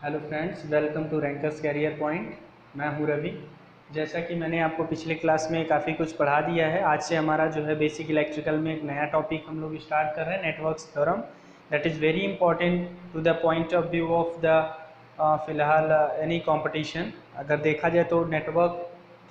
Hello friends, welcome to Rankers Career Point. मैं हूं रवि। जैसा कि मैंने आपको पिछले क्लास में काफ़ी कुछ पढ़ा दिया है, आज से हमारा जो है बेसिक इलेक्ट्रिकल में एक नया टॉपिक हम लोग स्टार्ट कर रहे हैं, networks theorem. That is very important to the point of view of the फिलहाल एनी कंपटीशन। अगर देखा जाए तो नेटवर्क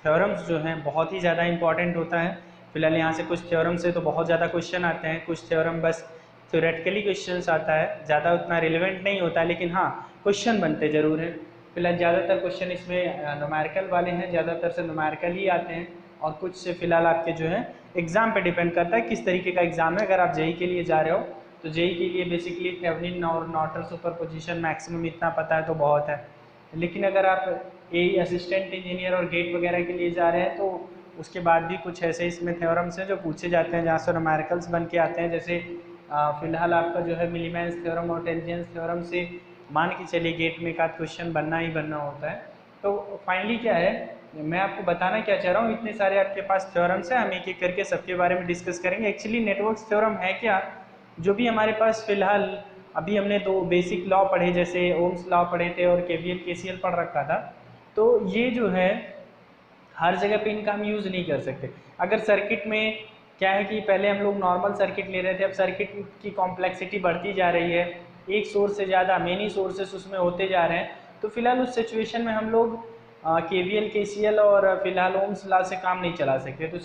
थ्योरम्स जो हैं बहुत ही ज़्यादा इंपॉर्टेंट होता है। फिलहाल यहाँ से कुछ थ्योरम से तो बहुत ज़्यादा क्वेश्चन आते हैं, कुछ थ्योरम बस थ्योरेटिकली क्वेश्चंस आता है, ज़्यादा उतना रिलेवेंट नहीं होता, लेकिन हाँ क्वेश्चन बनते ज़रूर हैं। फिलहाल ज़्यादातर क्वेश्चन इसमें न्यूमेरिकल वाले हैं, ज़्यादातर से न्यूमेरिकल ही आते हैं, और कुछ से फिलहाल आपके जो है एग्ज़ाम पे डिपेंड करता है किस तरीके का एग्ज़ाम है। अगर आप जेई के लिए जा रहे हो तो जेई के लिए बेसिकली थेवेनिन और नॉर्टन सुपरपोजिशन मैक्सिमम इतना पता है तो बहुत है। लेकिन अगर आप ए असिस्टेंट इंजीनियर और गेट वगैरह के लिए जा रहे हैं तो उसके बाद भी कुछ ऐसे इसमें थ्योरम्स हैं जो पूछे जाते हैं जहाँ से न्यूमेरिकल्स बन के आते हैं। जैसे फिलहाल आपका जो है मिलीमेंस थ्योरम और टेंजेंस थ्योरम से मान के चलिए गेट में एक आध क्वेश्चन बनना ही बनना होता है। तो फाइनली क्या है, मैं आपको बताना क्या चाह रहा हूँ, इतने सारे आपके पास थ्योरम्स हैं, हम एक एक करके सबके बारे में डिस्कस करेंगे। एक्चुअली नेटवर्क थ्योरम है क्या, जो भी हमारे पास फिलहाल अभी हमने दो बेसिक लॉ पढ़े, जैसे ओम्स लॉ पढ़े थे और केवीएल केसीएल पढ़ रखा था, तो ये जो है हर जगह पे इनका हम यूज़ नहीं कर सकते। अगर सर्किट में क्या है कि पहले हम लोग नॉर्मल सर्किट ले रहे थे, अब सर्किट की कॉम्प्लेक्सिटी बढ़ती जा रही है, एक सोर्स से ज़्यादा मेनी सोर्सेस उसमें होते जा रहे हैं, तो फिलहाल उस सिचुएशन में हम लोग केवीएल केसीएल और फिलहाल ओम्स लॉ से काम नहीं चला सकते। तो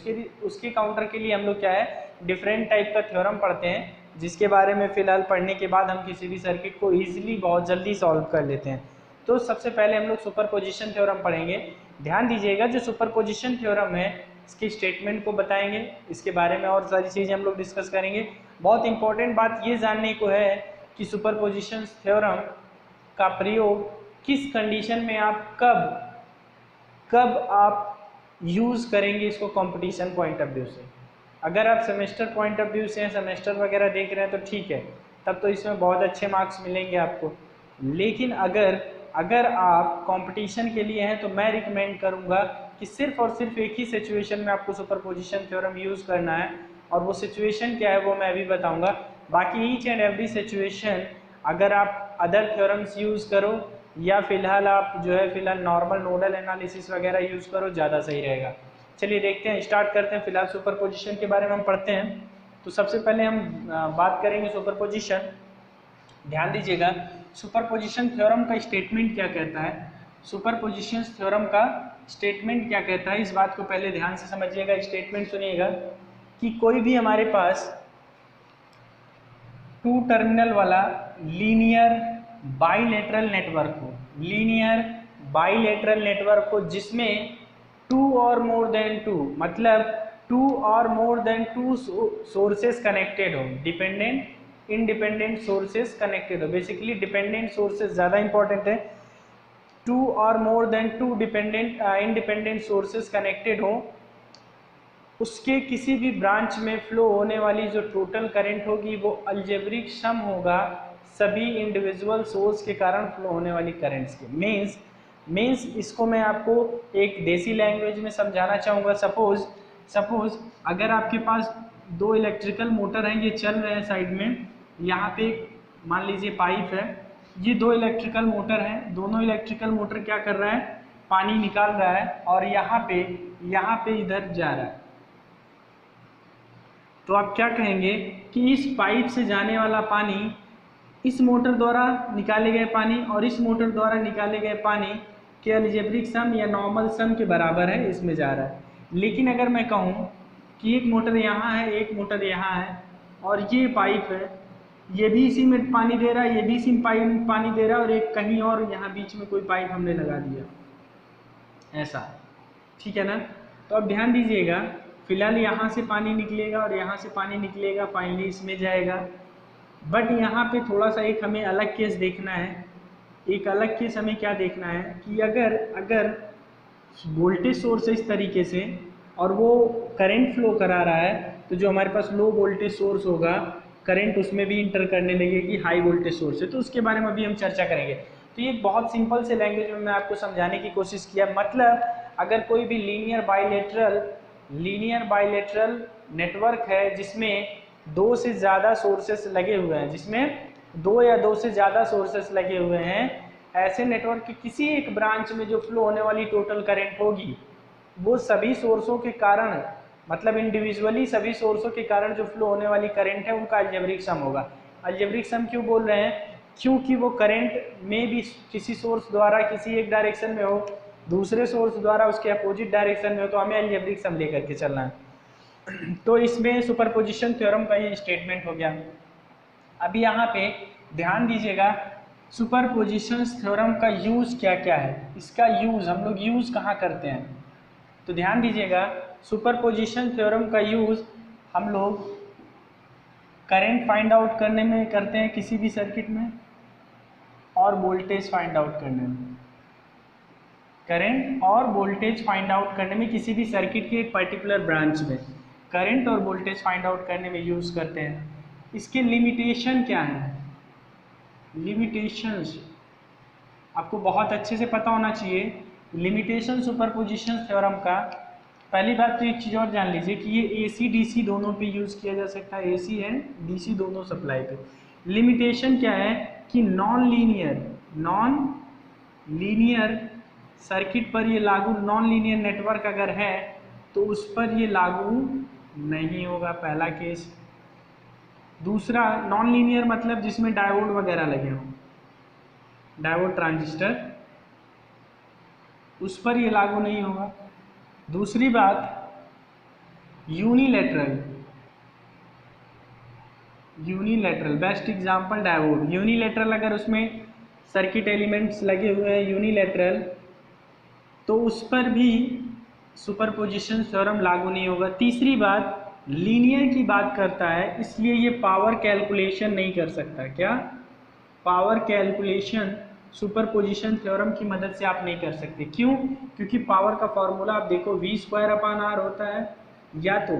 उसके काउंटर के लिए हम लोग क्या है डिफरेंट टाइप का थ्योरम पढ़ते हैं, जिसके बारे में फिलहाल पढ़ने के बाद हम किसी भी सर्किट को ईजिली बहुत जल्दी सॉल्व कर लेते हैं। तो सबसे पहले हम लोग सुपरपोजिशन थ्योरम पढ़ेंगे। ध्यान दीजिएगा, जो सुपरपोजिशन थ्योरम है इसकी स्टेटमेंट को बताएंगे, इसके बारे में और सारी चीज़ें हम लोग डिस्कस करेंगे। बहुत इंपॉर्टेंट बात ये जानने को है कि सुपरपोजिशन थ्योरम का प्रयोग किस कंडीशन में आप कब आप यूज़ करेंगे इसको कंपटीशन पॉइंट ऑफ व्यू से। अगर आप सेमेस्टर पॉइंट ऑफ व्यू से सेमेस्टर वगैरह देख रहे हैं तो ठीक है, तब तो इसमें बहुत अच्छे मार्क्स मिलेंगे आपको। लेकिन अगर आप कंपटीशन के लिए हैं तो मैं रिकमेंड करूंगा कि सिर्फ और सिर्फ एक ही सिचुएशन में आपको सुपरपोजिशन थ्योरम यूज़ करना है, और वो सिचुएशन क्या है वो मैं अभी बताऊंगा। बाकी ईच एंड एवरी सिचुएशन अगर आप अदर थ्योरम्स यूज़ करो या फिलहाल आप जो है फिलहाल नॉर्मल नोडल एनालिसिस वगैरह यूज़ करो, ज़्यादा सही रहेगा। चलिए देखते हैं, स्टार्ट करते हैं। फिलहाल सुपरपोजिशन के बारे में हम पढ़ते हैं। तो सबसे पहले हम बात करेंगे सुपरपोजिशन। ध्यान दीजिएगा, सुपरपोजिशन थ्योरम का स्टेटमेंट क्या कहता है। सुपरपोजिशन थ्योरम का स्टेटमेंट क्या कहता है, इस बात को पहले ध्यान से समझिएगा। स्टेटमेंट सुनिएगा कि कोई भी हमारे पास टू टर्मिनल वाला लीनियर बाइलेटरल नेटवर्क हो, लीनियर बाइलेटरल नेटवर्क हो जिसमें टू और मोर देन टू, मतलब टू और more than two sources connected हो, डिपेंडेंट इंडिपेंडेंट सोर्सेस कनेक्टेड हो। बेसिकली डिपेंडेंट सोर्सेस ज़्यादा इंपॉर्टेंट है। टू और more than two dependent independent sources connected हो, उसके किसी भी ब्रांच में फ्लो होने वाली जो टोटल करंट होगी वो अलजेब्रिक सम होगा सभी इंडिविजुअल सोर्स के कारण फ्लो होने वाली करंट्स के। मीन्स इसको मैं आपको एक देसी लैंग्वेज में समझाना चाहूँगा। सपोज अगर आपके पास दो इलेक्ट्रिकल मोटर हैं, ये चल रहे हैं साइड में, यहाँ पे मान लीजिए पाइप है, ये दो इलेक्ट्रिकल मोटर हैं, दोनों इलेक्ट्रिकल मोटर क्या कर रहा है, पानी निकाल रहा है और यहाँ पे इधर जा रहा है। तो आप क्या कहेंगे कि इस पाइप से जाने वाला पानी इस मोटर द्वारा निकाले गए पानी और इस मोटर द्वारा निकाले गए पानी के अलजेब्रिक सम या नॉर्मल सम के बराबर है, इसमें जा रहा है। लेकिन अगर मैं कहूँ कि एक मोटर यहाँ है, एक मोटर यहाँ है और ये पाइप है, ये भी इसी में पानी दे रहा है, ये भी इसी में पानी दे रहा है, और एक कहीं और यहाँ बीच में कोई पाइप हमने लगा दिया, ऐसा, ठीक है ना। तो अब ध्यान दीजिएगा, फिलहाल यहाँ से पानी निकलेगा और यहाँ से पानी निकलेगा, फाइनली इसमें जाएगा। बट यहाँ पे थोड़ा सा एक हमें अलग केस देखना है। एक अलग केस हमें क्या देखना है कि अगर वोल्टेज सोर्स है इस तरीके से और वो करंट फ्लो करा रहा है, तो जो हमारे पास लो वोल्टेज सोर्स होगा करंट उसमें भी इंटर करने लगेगी हाई वोल्टेज सोर्स है। तो उसके बारे में भी हम चर्चा करेंगे। तो ये बहुत सिंपल से लैंग्वेज में मैं आपको समझाने की कोशिश किया। मतलब अगर कोई भी लीनियर बाइलेटरल नेटवर्क है जिसमें दो से ज़्यादा सोर्सेस लगे हुए हैं, जिसमें दो या दो से ज़्यादा सोर्सेस लगे हुए हैं, ऐसे नेटवर्क के किसी एक ब्रांच में जो फ्लो होने वाली टोटल करंट होगी वो सभी सोर्सों के कारण, मतलब इंडिविजुअली सभी सोर्सों के कारण जो फ्लो होने वाली करंट है उनका अलजेब्रिक सम होगा। अलजेब्रिक सम क्यों बोल रहे हैं? क्योंकि वो करंट में भी किसी सोर्स द्वारा किसी एक डायरेक्शन में हो, दूसरे सोर्स द्वारा उसके अपोजिट डायरेक्शन में हो, तो हमें अलजेब्रिक सम लेकर के चलना है। तो इसमें सुपरपोजिशन थ्योरम का ये स्टेटमेंट हो गया। अभी यहाँ पे ध्यान दीजिएगा सुपरपोजिशन थ्योरम का यूज़ क्या क्या है, इसका यूज़ हम लोग यूज़ कहाँ करते हैं। तो ध्यान दीजिएगा सुपरपोजिशन थ्योरम का यूज़ हम लोग करंट फाइंड आउट करने में करते हैं किसी भी सर्किट में, और वोल्टेज फाइंड आउट करने में। करंट और वोल्टेज फाइंड आउट करने में किसी भी सर्किट के एक पर्टिकुलर ब्रांच में करंट और वोल्टेज फाइंड आउट करने में यूज़ करते हैं। इसके लिमिटेशन क्या है? लिमिटेशंस आपको बहुत अच्छे से पता होना चाहिए। लिमिटेशन सुपरपोजिशन थ्योरम का, पहली बात तो एक चीज़ और जान लीजिए कि ये AC DC दोनों पे यूज़ किया जा सकता है, AC एंड DC दोनों सप्लाई पे। लिमिटेशन क्या है कि नॉन लीनियर सर्किट पर ये लागू, नॉन लीनियर नेटवर्क अगर है तो उस पर ये लागू नहीं होगा, पहला केस। दूसरा, नॉन लीनियर मतलब जिसमें डायोड वगैरह लगे हों, डायोड ट्रांजिस्टर, उस पर ये लागू नहीं होगा। दूसरी बात, unilateral best example diode. Unilateral अगर उसमें सर्किट एलिमेंट्स लगे हुए हैं यूनिलैटरल, तो उस पर भी सुपरपोजिशन थ्योरम लागू नहीं होगा। तीसरी बात, लीनियर की बात करता है, इसलिए ये पावर कैलकुलेशन नहीं कर सकता। क्या? पावर कैलकुलेशन सुपरपोजिशन थ्योरम की मदद से आप नहीं कर सकते। क्यों? क्योंकि पावर का फॉर्मूला आप देखो V²/R होता है, या तो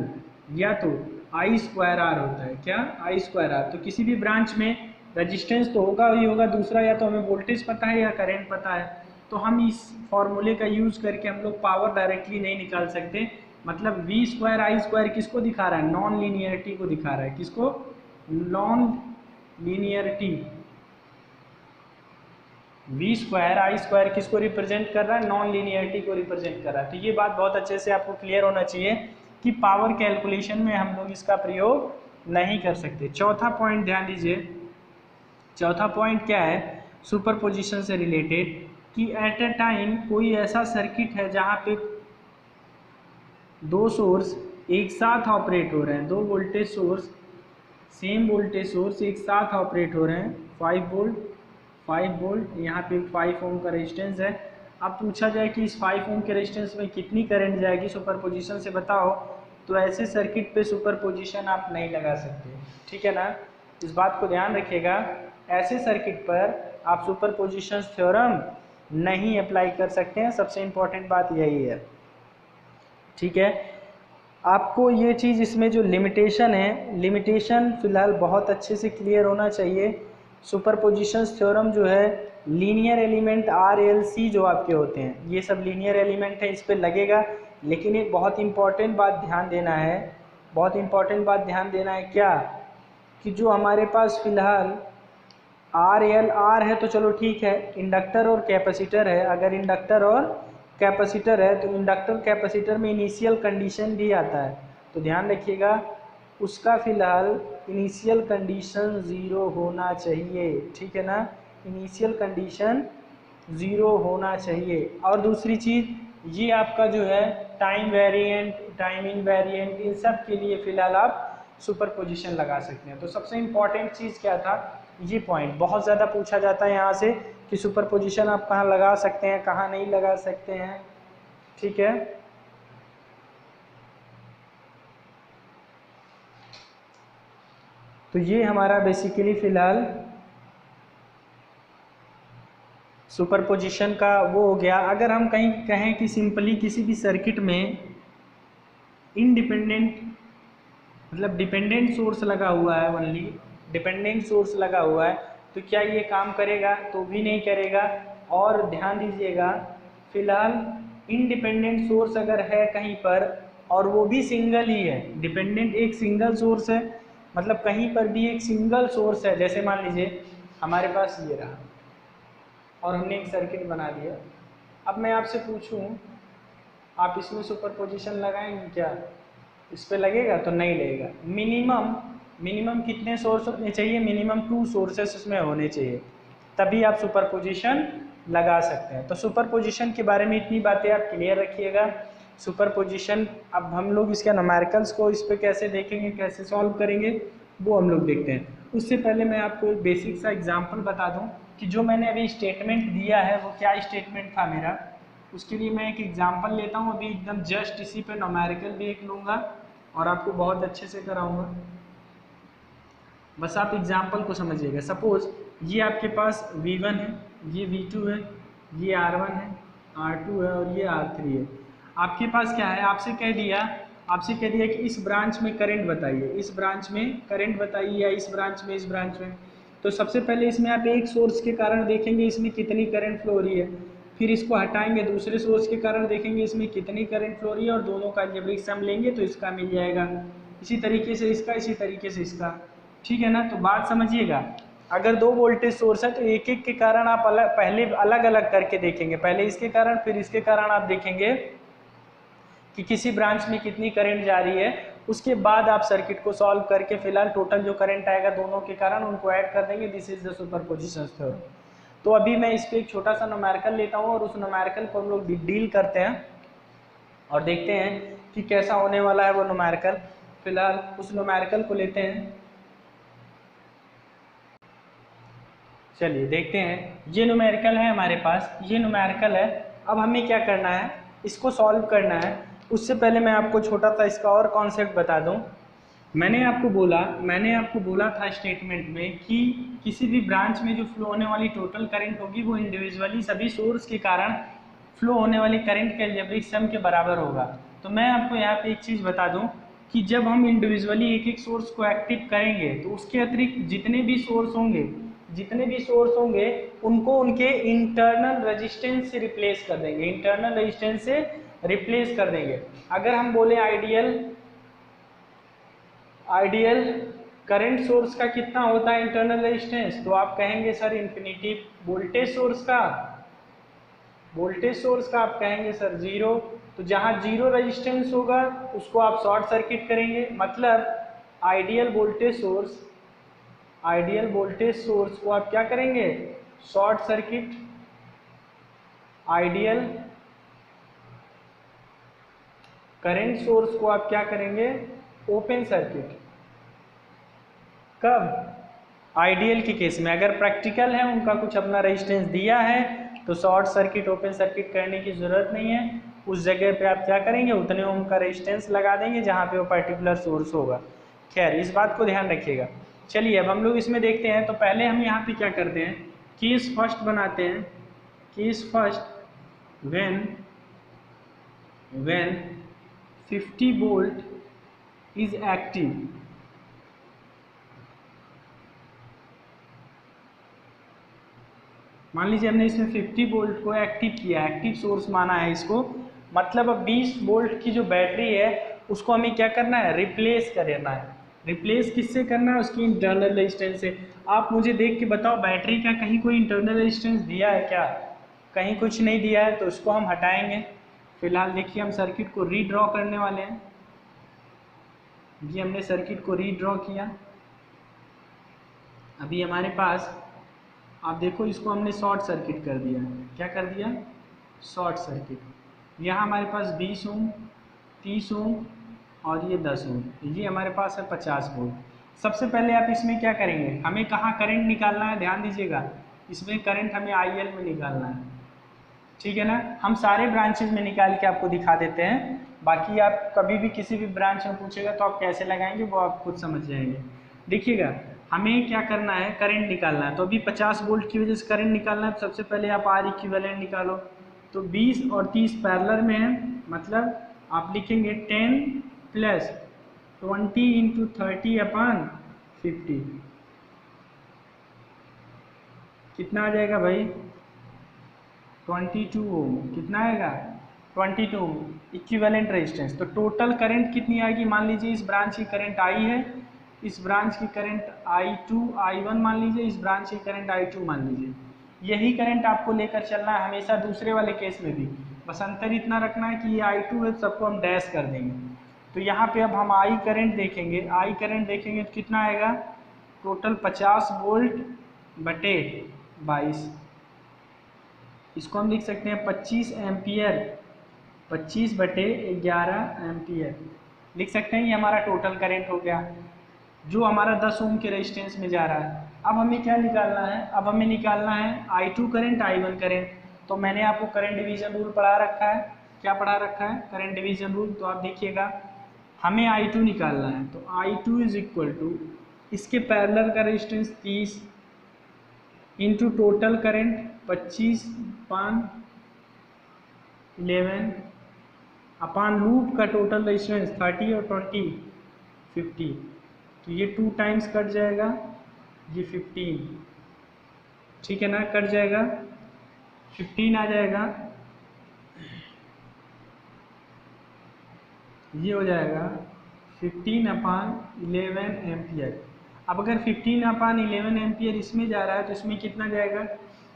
I²R होता है। क्या? I²R। तो किसी भी ब्रांच में रेजिस्टेंस तो होगा ही होगा, दूसरा या तो हमें वोल्टेज पता है या करंट पता है। तो हम इस फॉर्मूले का यूज़ करके हम लोग पावर डायरेक्टली नहीं निकाल सकते। मतलब V²I² किसको दिखा रहा है? नॉन लीनियरिटी को दिखा रहा है। किसको? Non linearity. V²I² किसको रिप्रेजेंट कर रहा है? नॉन लीनियरिटी को रिप्रेजेंट कर रहा है। तो ये बात बहुत अच्छे से आपको क्लियर होना चाहिए कि पावर कैलकुलेशन में हम लोग इसका प्रयोग नहीं कर सकते। चौथा पॉइंट ध्यान दीजिए, चौथा पॉइंट क्या है सुपरपोजिशन से रिलेटेड, कि एट अ टाइम कोई ऐसा सर्किट है जहाँ पे दो सोर्स एक साथ ऑपरेट हो रहे हैं, दो voltage source, same voltage source एक साथ ऑपरेट हो रहे हैं, 5 वोल्ट, यहाँ पे 5 ओम का रेजिस्टेंस है। अब पूछा जाए कि इस 5 ओम के रेजिस्टेंस में कितनी करंट जाएगी सुपरपोजिशन से बताओ, तो ऐसे सर्किट पे सुपरपोजिशन आप नहीं लगा सकते। ठीक है ना, इस बात को ध्यान रखिएगा। ऐसे सर्किट पर आप सुपरपोजिशन थ्योरम नहीं अप्लाई कर सकते हैं, सबसे इम्पोर्टेंट बात यही है। ठीक है, आपको ये चीज़, इसमें जो लिमिटेशन है, लिमिटेशन फ़िलहाल बहुत अच्छे से क्लियर होना चाहिए। सुपरपोजिशन थ्योरम जो है लीनियर एलिमेंट RLC जो आपके होते हैं, ये सब लीनियर एलिमेंट है, इस पर लगेगा। लेकिन एक बहुत इंपॉर्टेंट बात ध्यान देना है, बहुत इंपॉर्टेंट बात ध्यान देना है क्या, कि जो हमारे पास फ़िलहाल R है तो चलो ठीक है, इंडक्टर और कैपेसिटर है। अगर इंडक्टर और कैपेसिटर है तो इंडक्टर कैपेसिटर में इनिशियल कंडीशन भी आता है, तो ध्यान रखिएगा उसका फ़िलहाल इनिशियल कंडीशन 0 होना चाहिए। ठीक है ना, इनिशियल कंडीशन 0 होना चाहिए। और दूसरी चीज़, ये आपका जो है टाइम वेरिएंट, टाइम इनवेरिएंट, इन सब के लिए फ़िलहाल आप सुपरपोजिशन लगा सकते हैं। तो सबसे इम्पॉर्टेंट चीज़ क्या था, ये पॉइंट बहुत ज़्यादा पूछा जाता है यहाँ से कि सुपरपोजिशन आप कहाँ लगा सकते हैं, कहाँ नहीं लगा सकते हैं। ठीक है, तो ये हमारा बेसिकली फ़िलहाल सुपरपोजिशन का वो हो गया। अगर हम कहीं कहें कि सिंपली किसी भी सर्किट में इनडिपेंडेंट, मतलब डिपेंडेंट सोर्स लगा हुआ है, ओनली डिपेंडेंट सोर्स लगा हुआ है, तो क्या ये काम करेगा? तो भी नहीं करेगा। और ध्यान दीजिएगा फिलहाल इंडिपेंडेंट सोर्स अगर है कहीं पर और वो भी सिंगल ही है, डिपेंडेंट एक सिंगल सोर्स है, मतलब कहीं पर भी एक सिंगल सोर्स है, जैसे मान लीजिए हमारे पास ये रहा, और हमने एक सर्किट बना दिया। अब मैं आपसे पूछूं, आप इसमें सुपरपोजिशन लगाएंगे क्या? इस पे लगेगा तो नहीं लगेगा। मिनिमम कितने सोर्स होने चाहिए? मिनिमम 2 सोर्सेस इसमें होने चाहिए, तभी आप सुपरपोजिशन लगा सकते हैं। तो सुपरपोजिशन के बारे में इतनी बातें आप क्लियर रखिएगा। सुपरपोजिशन, अब हम लोग इसके न्यूमेरिकल्स को इस पे कैसे देखेंगे, कैसे सॉल्व करेंगे, वो हम लोग देखते हैं। उससे पहले मैं आपको एक बेसिक सा एग्जांपल बता दूं कि जो मैंने अभी स्टेटमेंट दिया है वो क्या स्टेटमेंट था मेरा। उसके लिए मैं एक एग्जांपल लेता हूं, अभी एकदम जस्ट इसी पे न्यूमेरिकल भी एक लूँगा और आपको बहुत अच्छे से कराऊंगा। बस आप एग्जाम्पल को समझिएगा। सपोज ये आपके पास V1 है, ये V2 है, ये R1 है, R2 है और ये R3 है। आपके पास क्या है, आपसे कह दिया कि इस ब्रांच में करंट बताइए, इस ब्रांच में करंट बताइए, या इस ब्रांच में, इस ब्रांच में। तो सबसे पहले इसमें आप एक सोर्स के कारण देखेंगे इसमें कितनी करंट फ्लो हो रही है, फिर इसको हटाएंगे, दूसरे सोर्स के कारण देखेंगे इसमें कितनी करंट फ्लो हो रही है और दोनों का अलजेब्रिक सम लेंगे तो इसका मिल जाएगा। इसी तरीके से इसका, इसी तरीके से इसका। ठीक है ना? तो बात समझिएगा। अगर 2 वोल्टेज सोर्स है तो एक एक के कारण आप पहले अलग अलग करके देखेंगे, पहले इसके कारण फिर इसके कारण आप देखेंगे कि किसी ब्रांच में कितनी करंट जा रही है। उसके बाद आप सर्किट को सॉल्व करके फिलहाल टोटल जो करंट आएगा दोनों के कारण उनको ऐड कर देंगे। This is the superposition theorem. तो अभी मैं इस पर एक छोटा सा न्यूमेरिकल लेता हूँ और उस न्यूमेरिकल को हम लोग डील करते हैं और देखते हैं कि कैसा होने वाला है वो न्यूमेरिकल। फिलहाल उस न्यूमेरिकल को लेते हैं, चलिए देखते हैं। ये न्यूमेरिकल है हमारे पास, ये न्यूमेरिकल है। अब हमें क्या करना है, इसको सॉल्व करना है। उससे पहले मैं आपको छोटा सा इसका और कॉन्सेप्ट बता दूं। मैंने आपको बोला था स्टेटमेंट में कि किसी भी ब्रांच में जो फ्लो होने वाली टोटल करंट होगी वो इंडिविजुअली सभी सोर्स के कारण फ्लो होने वाली करंट के अलजेब्रिक सम के बराबर होगा। तो मैं आपको यहाँ पे एक चीज़ बता दूं कि जब हम इंडिविजुअली एक एक सोर्स को एक्टिव करेंगे तो उसके अतिरिक्त जितने भी सोर्स होंगे उनको उनके इंटरनल रेजिस्टेंस से रिप्लेस कर देंगे। अगर हम बोले आइडियल करंट सोर्स का कितना होता है इंटरनल रेजिस्टेंस, तो आप कहेंगे सर इन्फिनिटी। वोल्टेज सोर्स का आप कहेंगे सर 0। तो जहां 0 रेजिस्टेंस होगा उसको आप शॉर्ट सर्किट करेंगे। मतलब आइडियल वोल्टेज सोर्स को आप क्या करेंगे, short circuit. Ideal current source को आप क्या करेंगे, ओपन सर्किट। कब? आइडियल के केस में। अगर प्रैक्टिकल है, उनका कुछ अपना रेजिस्टेंस दिया है तो शॉर्ट सर्किट, ओपन सर्किट करने की जरूरत नहीं है। उस जगह पे आप क्या करेंगे, उतने ओम का रेजिस्टेंस लगा देंगे जहाँ पे वो पर्टिकुलर सोर्स होगा। खैर, इस बात को ध्यान रखिएगा। चलिए अब हम लोग इसमें देखते हैं। तो पहले हम यहाँ पे क्या करते हैं, केस फर्स्ट बनाते हैं। Case first when 50 volt is active. मान लीजिए हमने इसमें 50 वोल्ट को एक्टिव किया, एक्टिव सोर्स माना है इसको। मतलब अब 20 वोल्ट की जो बैटरी है उसको हमें क्या करना है, रिप्लेस करना है। रिप्लेस किससे करना है, उसकी इंटरनल रेजिस्टेंस से। आप मुझे देख के बताओ, बैटरी का कहीं कोई इंटरनल रेजिस्टेंस दिया है क्या? कहीं कुछ नहीं दिया है, तो उसको हम हटाएंगे। फिलहाल देखिए हम सर्किट को रीड्रॉ करने वाले हैं। ये हमने सर्किट को रीड्रॉ किया। अभी हमारे पास आप देखो, इसको हमने शॉर्ट सर्किट कर दिया। क्या कर दिया, शॉर्ट सर्किट। यहाँ हमारे पास 20 ओम, 30 ओम और ये 10 ओम, ये हमारे पास है 50 वोल्ट। सबसे पहले आप इसमें क्या करेंगे, हमें कहाँ करंट निकालना है, ध्यान दीजिएगा। इसमें करंट हमें IL में निकालना है, ठीक है ना। हम सारे ब्रांचेज में निकाल के आपको दिखा देते हैं। बाकी आप कभी भी किसी भी ब्रांच में पूछेगा तो आप कैसे लगाएंगे वो आप खुद समझ जाएंगे। देखिएगा, हमें क्या करना है, करंट निकालना है। तो अभी 50 वोल्ट की वजह से करंट निकालना है। तो सबसे पहले आप R इक्विवेलेंट निकालो। तो 20 और 30 पैरेलल में है, मतलब आप लिखेंगे 10 प्लस 20 इंटू 30/50। कितना आ जाएगा भाई, 22 ओम। कितना आएगा, 22 ओम इक्विवेलेंट रेजिस्टेंस। तो टोटल करंट कितनी आएगी, मान लीजिए इस ब्रांच की करंट I है, इस ब्रांच की करंट I2 I1 मान लीजिए, इस ब्रांच की करंट I2 मान लीजिए। यही करंट आपको लेकर चलना है हमेशा दूसरे वाले केस में भी, बस अंतर इतना रखना है कि ये I2 है, सबको हम डैश कर देंगे। तो यहाँ पे अब हम I करंट देखेंगे, I करंट देखेंगे तो कितना आएगा, टोटल 50 वोल्ट बटे 22, इसको हम लिख सकते हैं 25 एम्पियर, 25 बटे 11 एम्पियर लिख सकते हैं। ये हमारा टोटल करंट हो गया जो हमारा 10 ओम के रेजिस्टेंस में जा रहा है। अब हमें क्या निकालना है, अब हमें निकालना है I2 करंट, I1 करंट। तो मैंने आपको करंट डिवीजन रूल पढ़ा रखा है, क्या पढ़ा रखा है, करंट डिवीजन रूल। तो आप देखिएगा हमें I2 निकालना है, तो I2 इज इक्वल टू इसके पैरेलल का रेजिस्टेंस 30 इंटू टोटल करंट 25/11 अपान लूप का टोटल रेजिस्टेंस 30 और 20 50। तो ये 2 टाइम्स कट जाएगा, ये 15, ठीक है ना, कट जाएगा 15 आ जाएगा, ये हो जाएगा 15/11 एम्पियर। अब अगर 15/11 एम्पियर इसमें जा रहा है तो इसमें कितना जाएगा,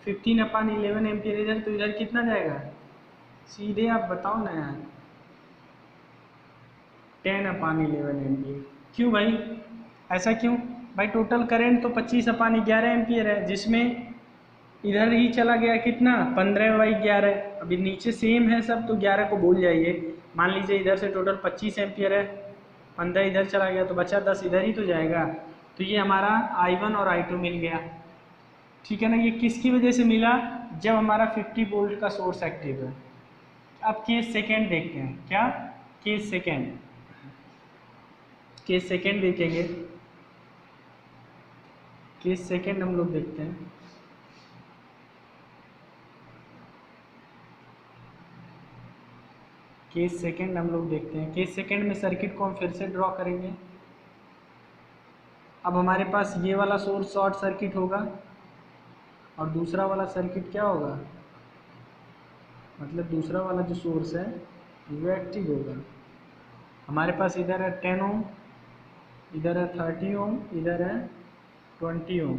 15/11 एम्पियर इधर, तो इधर कितना जाएगा, सीधे आप बताओ ना यार, 10/11 एम्पियर। क्यों भाई, ऐसा क्यों भाई, टोटल करंट तो 25/11 एम्पियर है, जिसमें इधर ही चला गया कितना 15/11। अभी नीचे सेम है सब, तो 11 को भूल जाइए। मान लीजिए इधर से टोटल 25 एम्पियर है, 15 इधर चला गया तो बचा 10, इधर ही तो जाएगा। तो ये हमारा I1 और I2 मिल गया, ठीक है ना। ये किसकी वजह से मिला, जब हमारा 50 वोल्ट का सोर्स एक्टिव है। अब केस सेकेंड देखते हैं, क्या केस सेकेंड, केस सेकेंड देखेंगे, केस सेकेंड हम लोग देखते हैं। केस सेकेंड हम लोग देखते हैं। केस सेकेंड में सर्किट को हम फिर से ड्रॉ करेंगे। अब हमारे पास ये वाला सोर्स शॉर्ट सर्किट होगा और दूसरा वाला सर्किट क्या होगा, मतलब दूसरा वाला जो सोर्स है वो एक्टिव होगा। हमारे पास इधर है 10 ओम, इधर है 30 ओम, इधर है 20 ओम,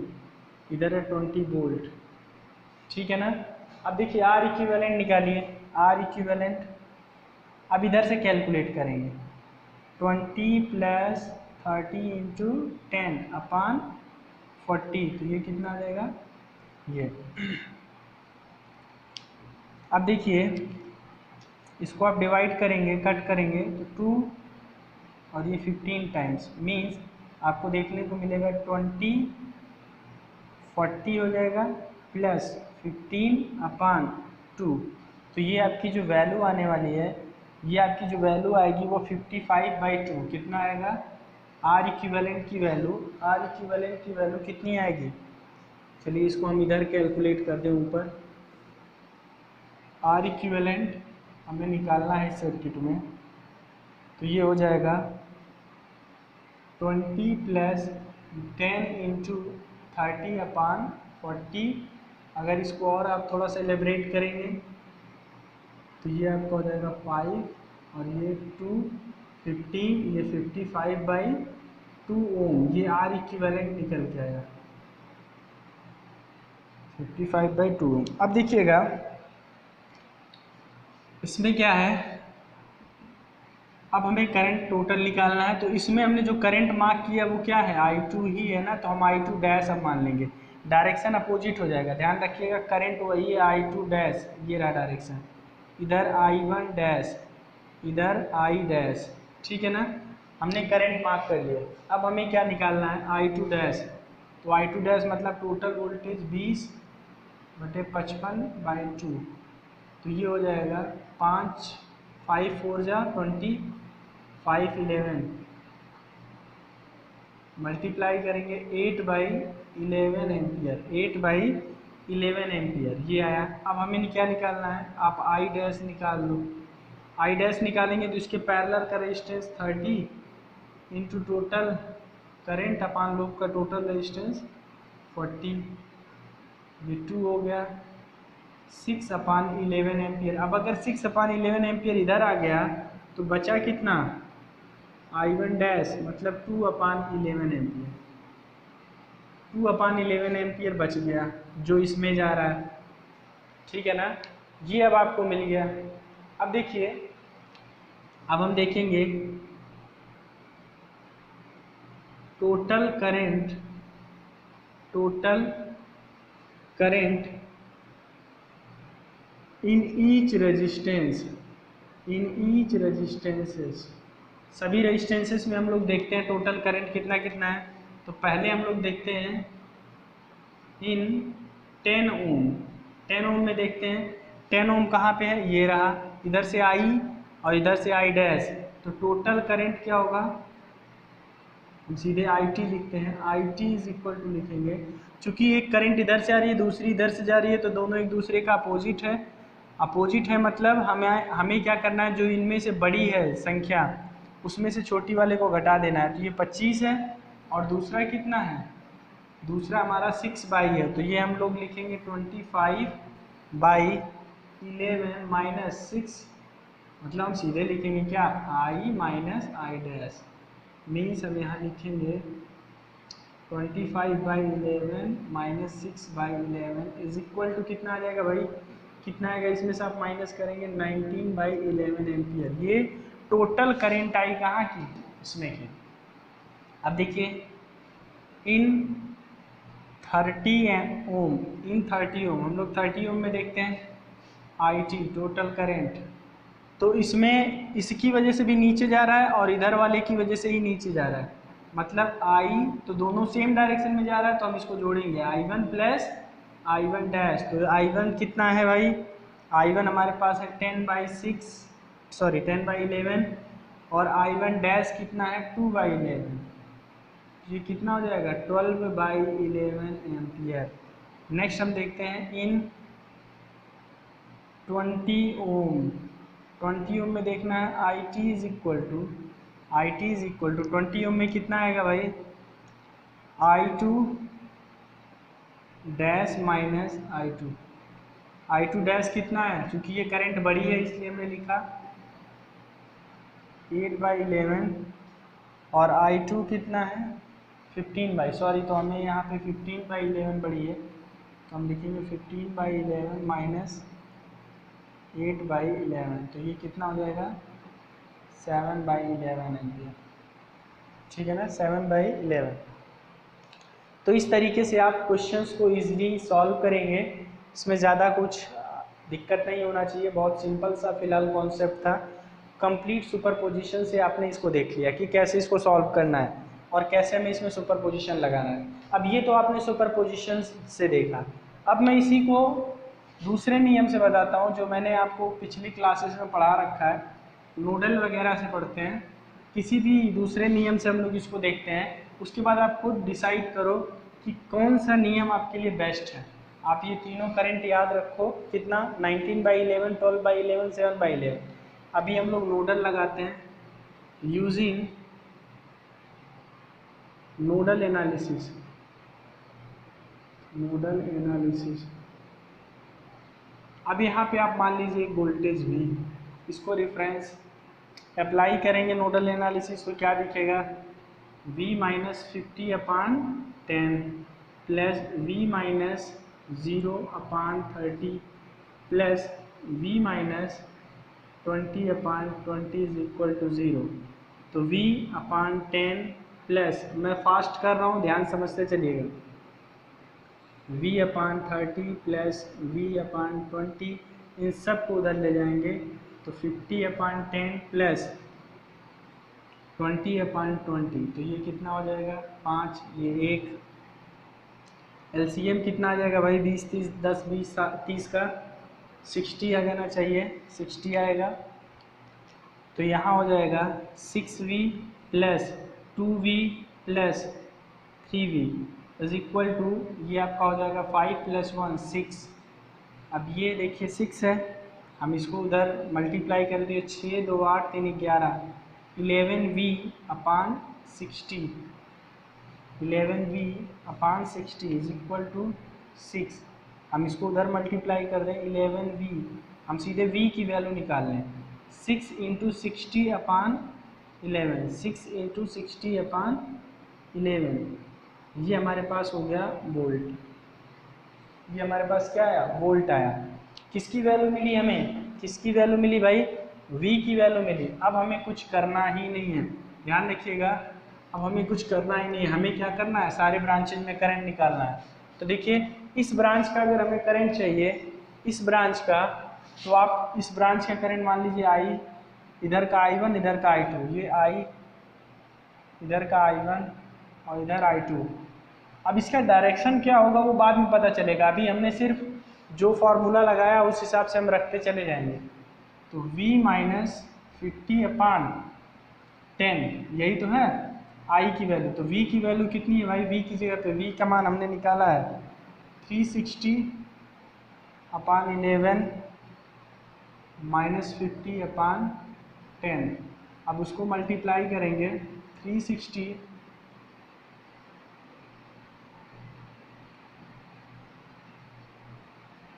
इधर है 20 वोल्ट, ठीक है ना। अब देखिए R इक्विवेलेंट निकालिए, R इक्विवेलेंट अब इधर से कैलकुलेट करेंगे, 20 + 30 × 10/40, तो ये कितना आ जाएगा ये। अब देखिए इसको आप डिवाइड करेंगे, कट करेंगे तो 2 और ये 15 टाइम्स, मीन्स आपको देखने को मिलेगा 20 40 हो जाएगा प्लस 15/2। तो ये आपकी जो वैल्यू आने वाली है, ये आपकी जो वैल्यू आएगी वो 55/2 कितना आएगा, R इक्विवेलेंट की वैल्यू, R इक्विवेलेंट की वैल्यू कितनी आएगी। चलिए इसको हम इधर कैलकुलेट कर दें ऊपर। R इक्विवेलेंट हमें निकालना है सर्किट में, तो ये हो जाएगा 20 + 10 × 30/40। अगर इसको और आप थोड़ा सा एलेबरेट करेंगे तो ये आपका हो जाएगा 5 और ये 2 15, ये 55/2 ओम, ये R इक्विवेलेंट निकल के आया 55/2 ओम। अब देखिएगा इसमें क्या है, अब हमें करंट टोटल निकालना है, तो इसमें हमने जो करंट मार्क किया वो क्या है, I2 ही है ना, तो हम I2 डैश अब मान लेंगे, डायरेक्शन अपोजिट हो जाएगा। ध्यान रखिएगा करंट वही है I2 डैश, ये रहा डायरेक्शन, इधर I1 डैश, इधर I डैश, ठीक है ना। हमने करंट मार्क कर लिया। अब हमें क्या निकालना है, I2 डैश, तो I2 डैश मतलब टोटल वोल्टेज 20/55/2, तो ये हो जाएगा 5 5 4 जा 20 5 11 मल्टीप्लाई करेंगे 8/11 एम्पियर, 8/11 एम्पियर ये आया। अब हमें क्या निकालना है, आप I डैश निकाल लो। I डैश निकालेंगे तो इसके पैरेलल का रेजिस्टेंस 30 इंटू टोटल करंट अपान लूप का टोटल रेजिस्टेंस 40, ये 2 हो गया 6/11 एम्पियर। अब अगर 6/11 एम्पियर इधर आ गया तो बचा कितना, I1 डैश मतलब 2/11 एम्पियर, 2/11 एम्पियर बच गया। जो इसमें जा रहा है, ठीक है ना। ये अब आपको मिल गया। अब देखिए, अब हम देखेंगे total current in each resistances, सभी रेजिस्टेंसेस में हम लोग देखते हैं टोटल करंट कितना कितना है। तो पहले हम लोग देखते हैं इन 10 ओम, 10 ओम में देखते हैं 10 ओम कहाँ पे है, ये रहा, इधर से आई और इधर से आई डैश, तो टोटल करंट क्या होगा, हम सीधे IT लिखते हैं, IT इज इक्वल टू लिखेंगे, चूंकि एक करंट इधर से आ रही है दूसरी इधर से जा रही है, तो दोनों एक दूसरे का अपोजिट है, मतलब हमें क्या करना है, जो इनमें से बड़ी है संख्या उसमें से छोटी वाले को घटा देना है। तो ये 25 है और दूसरा कितना है, दूसरा हमारा 6/, है, तो ये हम लोग लिखेंगे 25/11 माइनस 6, मतलब हम सीधे लिखेंगे क्या, I minus I dash, means हम यहाँ लिखेंगे 25/11 माइनस 6/11 इज इक्वल टू कितना आ जाएगा भाई, कितना आएगा, इसमें से आप माइनस करेंगे 19/11 एम्पियर। ये टोटल करंट आई कहाँ की, इसमें की। अब देखिए इन 30 ओम, हम लोग 30 ओम में देखते हैं IT टोटल करंट, तो इसमें इसकी वजह से भी नीचे जा रहा है और इधर वाले की वजह से ही नीचे जा रहा है, मतलब I तो दोनों सेम डायरेक्शन में जा रहा है, तो हम इसको जोड़ेंगे I1 प्लस I1 डैश। तो I1 कितना है भाई, I1 हमारे पास है 10/11 और I1 डैश कितना है 2/11, ये कितना हो जाएगा 12/11 एम्पियर। नेक्स्ट हम देखते हैं इन 20 ओम, 20 ओम में देखना है IT इज इक्वल टू 20 ओम में कितना आएगा भाई, I2 dash minus I2 dash कितना है, क्योंकि ये करंट बड़ी है इसलिए हमने लिखा 8/11 और I2 कितना है 15 सॉरी, तो हमें यहाँ पे 15/11 बड़ी है, तो हम लिखेंगे 15/11 माइनस 8/11, तो ये कितना हो जाएगा 7/11 एम्पियर, ठीक है ना, 7/11। तो इस तरीके से आप क्वेश्चंस को इजीली सॉल्व करेंगे, इसमें ज़्यादा कुछ दिक्कत नहीं होना चाहिए, बहुत सिंपल सा फिलहाल कॉन्सेप्ट था। कंप्लीट सुपरपोजिशन से आपने इसको देख लिया कि कैसे इसको सॉल्व करना है और कैसे हमें इसमें सुपरपोजिशन लगाना है। अब ये तो आपने सुपरपोजिशन से देखा, अब मैं इसी को दूसरे नियम से बताता हूँ जो मैंने आपको पिछली क्लासेस में पढ़ा रखा है, नोडल वगैरह से पढ़ते हैं, किसी भी दूसरे नियम से हम लोग इसको देखते हैं, उसके बाद आप खुद डिसाइड करो कि कौन सा नियम आपके लिए बेस्ट है। आप ये तीनों करंट याद रखो, कितना 19/11, 12/11, 7/11। अभी हम लोग नोडल लगाते हैं यूजिंग नोडल एनालिसिस। अब यहाँ पे आप मान लीजिए वोल्टेज V, इसको रेफरेंस अप्लाई करेंगे नोडल एनालिसिस, तो क्या दिखेगा V minus 50/10 plus V minus 0/30 plus V minus 20/20 is equal to 0। तो V/10 प्लस, मैं फास्ट कर रहा हूँ ध्यान समझते चलिएगा, V/30 प्लस V/20, इन सब को उधर ले जाएंगे तो 50/10 प्लस 20/20, तो ये कितना हो जाएगा 5, ये 1, LCM कितना आ जाएगा भाई 20 30 10 20 30 का 60 आ जाना चाहिए, 60 आएगा, तो यहाँ हो जाएगा 6V plus 2V plus 3V is equal to, ये आपका हो जाएगा 5 + 1 6। अब ये देखिए 6 है, हम इसको उधर मल्टीप्लाई कर दिए, 6 2 8 3 11, 11V/60, 11V/60 is equal to 6। हम इसको उधर मल्टीप्लाई कर दें 11V, हम सीधे V की वैल्यू निकाल लें, 6 × 60/11, 6 × 60/11, ये हमारे पास हो गया वोल्ट। ये हमारे पास क्या आया, वोल्ट आया। किसकी वैल्यू मिली हमें, किसकी वैल्यू मिली भाई, V की वैल्यू मिली। अब हमें कुछ करना ही नहीं है, ध्यान रखिएगा, अब हमें कुछ करना ही नहीं है। हमें क्या करना है, सारे ब्रांचेज में करंट निकालना है। तो देखिए इस ब्रांच का अगर हमें करंट चाहिए, इस ब्रांच का, तो आप इस ब्रांच का करंट मान लीजिए I, इधर का I1 इधर का I2, ये I इधर का I1 और इधर I2। अब इसका डायरेक्शन क्या होगा वो बाद में पता चलेगा, अभी हमने सिर्फ जो फॉर्मूला लगाया उस हिसाब से हम रखते चले जाएंगे। तो V माइनस 50/10 यही तो है I की वैल्यू। तो V की वैल्यू कितनी है भाई, V की जगह पे V का मान हमने निकाला है 360/11 माइनस 50/10। अब उसको मल्टीप्लाई करेंगे 360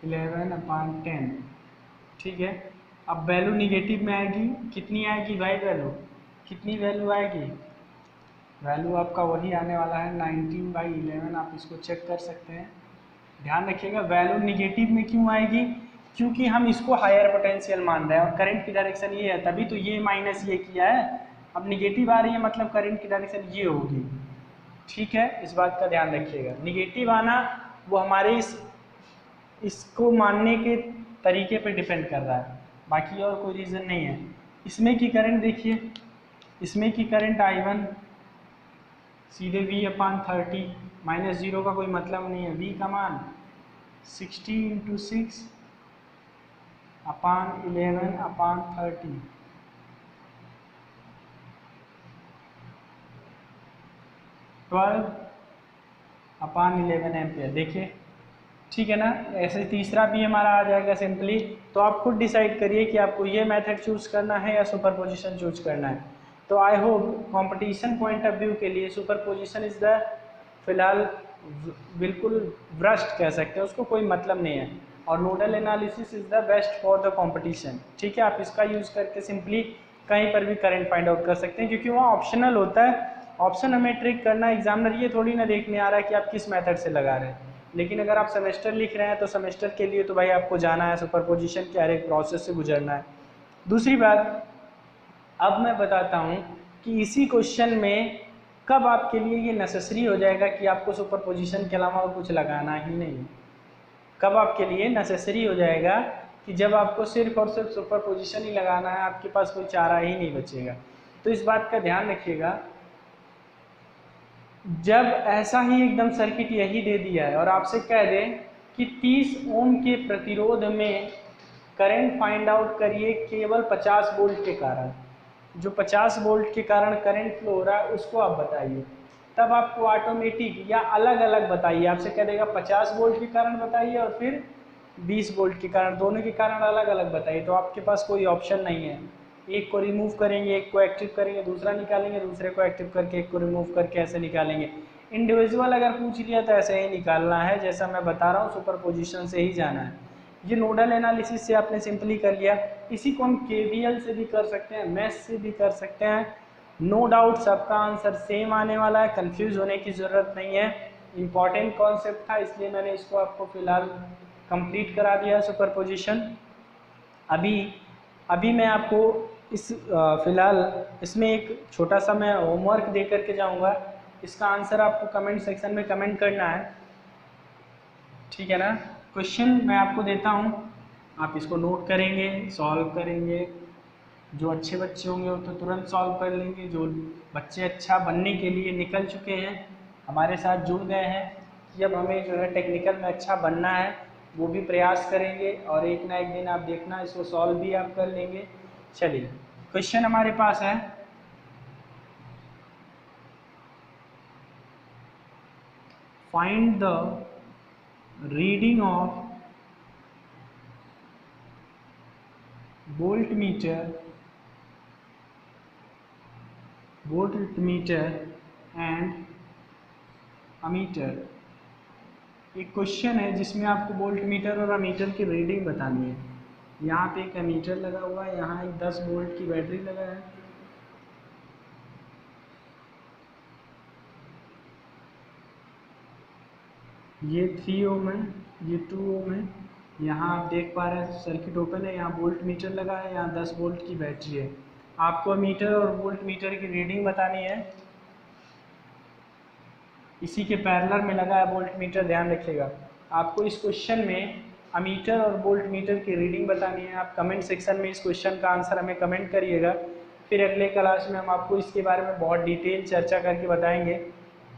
11/10, ठीक है। अब वैल्यू निगेटिव में आएगी, कितनी आएगी भाई वैल्यू, कितनी वैल्यू आएगी, वैल्यू आपका वही आने वाला है 19/11। आप इसको चेक कर सकते हैं, ध्यान रखिएगा। वैल्यू निगेटिव में क्यों आएगी, क्योंकि हम इसको हायर पोटेंशियल मान रहे हैं और करंट की डायरेक्शन ये है, तभी तो ये माइनस ये किया है। अब निगेटिव आ रही है मतलब करंट की डायरेक्शन ये होगी, ठीक है। इस बात का ध्यान रखिएगा, निगेटिव आना वो हमारे इसको मानने के तरीके पे डिपेंड कर रहा है, बाकी और कोई रीज़न नहीं है। इसमें की करंट देखिए, इसमें की करंट I1 सीधे V/30, माइनस 0 का कोई मतलब नहीं है। V का मान 60 × 6/11/30, (12/11 एम्पियर। देखिए ठीक है ना। ऐसे तीसरा भी हमारा आ जाएगा सिंपली। तो आप खुद डिसाइड करिए कि आपको ये मेथड चूज करना है या सुपरपोजिशन चूज करना है। तो I hope competition point of view के लिए सुपरपोजिशन इज द, फिलहाल बिल्कुल ब्रस्ट कह सकते हैं उसको, कोई मतलब नहीं है। और nodal analysis is the best for the competition, ठीक है। आप इसका यूज करके सिंपली कहीं पर भी करंट फाइंड आउट कर सकते हैं, क्योंकि वहाँ ऑप्शनल होता है। ऑप्शन हमें ट्रिक करना, एग्जामिनर ये थोड़ी ना देखने आ रहा है कि आप किस मेथड से लगा रहे हैं। लेकिन अगर आप सेमेस्टर लिख रहे हैं तो सेमेस्टर के लिए तो भाई आपको जाना है, सुपरपोजिशन के हर एक प्रोसेस से गुजरना है। दूसरी बात, अब मैं बताता हूँ कि इसी क्वेश्चन में कब आपके लिए ये नेसेसरी हो जाएगा कि आपको सुपरपोजिशन के अलावा कुछ लगाना ही नहीं। कब आपके लिए नेसेसरी हो जाएगा कि जब आपको सिर्फ और सिर्फ सुपरपोजिशन ही लगाना है, आपके पास कोई चारा ही नहीं बचेगा। तो इस बात का ध्यान रखिएगा, जब ऐसा ही एकदम सर्किट यही दे दिया है और आपसे कह दें कि 30 ओम के प्रतिरोध में करंट फाइंड आउट करिए केवल 50 वोल्ट के कारण, जो 50 वोल्ट के कारण करंट फ्लो हो रहा है उसको आप बताइए। तब आपको ऑटोमेटिक या अलग अलग बताइए, आपसे कह देगा 50 वोल्ट के कारण बताइए और फिर 20 वोल्ट के कारण, दोनों के कारण अलग अलग बताइए। तो आपके पास कोई ऑप्शन नहीं है, एक को रिमूव करेंगे, एक को एक्टिव करेंगे, दूसरा निकालेंगे, दूसरे को एक्टिव करके एक को रिमूव करके ऐसे निकालेंगे। इंडिविजुअल अगर पूछ लिया तो ऐसे ही निकालना है, जैसा मैं बता रहा हूँ सुपरपोजिशन से ही जाना है। ये नोडल एनालिसिस से आपने सिंपली कर लिया। इसी को हम KVL से भी कर सकते हैं, मैथ से भी कर सकते हैं। नो डाउट सबका आंसर सेम आने वाला है, कंफ्यूज होने की ज़रूरत नहीं है। इम्पॉर्टेंट कॉन्सेप्ट था इसलिए मैंने इसको आपको फिलहाल कंप्लीट करा दिया सुपरपोजिशन। अभी मैं आपको इस फिलहाल इसमें एक छोटा सा मैं होमवर्क दे करके जाऊंगा, इसका आंसर आपको कमेंट सेक्शन में कमेंट करना है, ठीक है ना। क्वेश्चन मैं आपको देता हूं, आप इसको नोट करेंगे, सॉल्व करेंगे। जो अच्छे बच्चे होंगे वो तो तुरंत सॉल्व कर लेंगे, जो बच्चे अच्छा बनने के लिए निकल चुके हैं, हमारे साथ जुड़ गए हैं कि अब हमें जो है टेक्निकल में अच्छा बनना है, वो भी प्रयास करेंगे और एक ना एक दिन आप देखना इसको सॉल्व भी आप कर लेंगे। चलिए क्वेश्चन हमारे पास है, find the reading of voltmeter and ammeter. एक क्वेश्चन है जिसमें आपको वोल्टमीटर और अमीटर की रीडिंग बतानी है। यहाँ पे एक अमीटर लगा हुआ है, यहाँ एक 10 वोल्ट की बैटरी लगा है। ये 3 ओम है, ये 2 ओम है। यहाँ आप देख पा रहे हैं सर्किट ओपन है, यहाँ वोल्ट मीटर लगा है, यहाँ 10 वोल्ट की बैटरी है। आपको मीटर और वोल्ट मीटर की रीडिंग बतानी है। इसी के पैरेलल में लगा है वोल्ट मीटर, ध्यान रखिएगा। आपको इस क्वेश्चन में अमीटर और वोल्ट मीटर की रीडिंग बतानी है। आप कमेंट सेक्शन में इस क्वेश्चन का आंसर हमें कमेंट करिएगा। फिर अगले क्लास में हम आपको इसके बारे में बहुत डिटेल चर्चा करके बताएंगे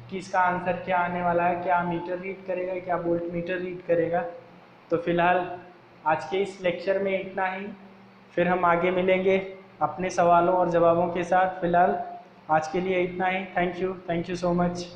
कि इसका आंसर क्या आने वाला है, क्या मीटर रीड करेगा, क्या वोल्ट मीटर रीड करेगा। तो फिलहाल आज के इस लेक्चर में इतना ही, फिर हम आगे मिलेंगे अपने सवालों और जवाबों के साथ। फिलहाल आज के लिए इतना ही। Thank you so much.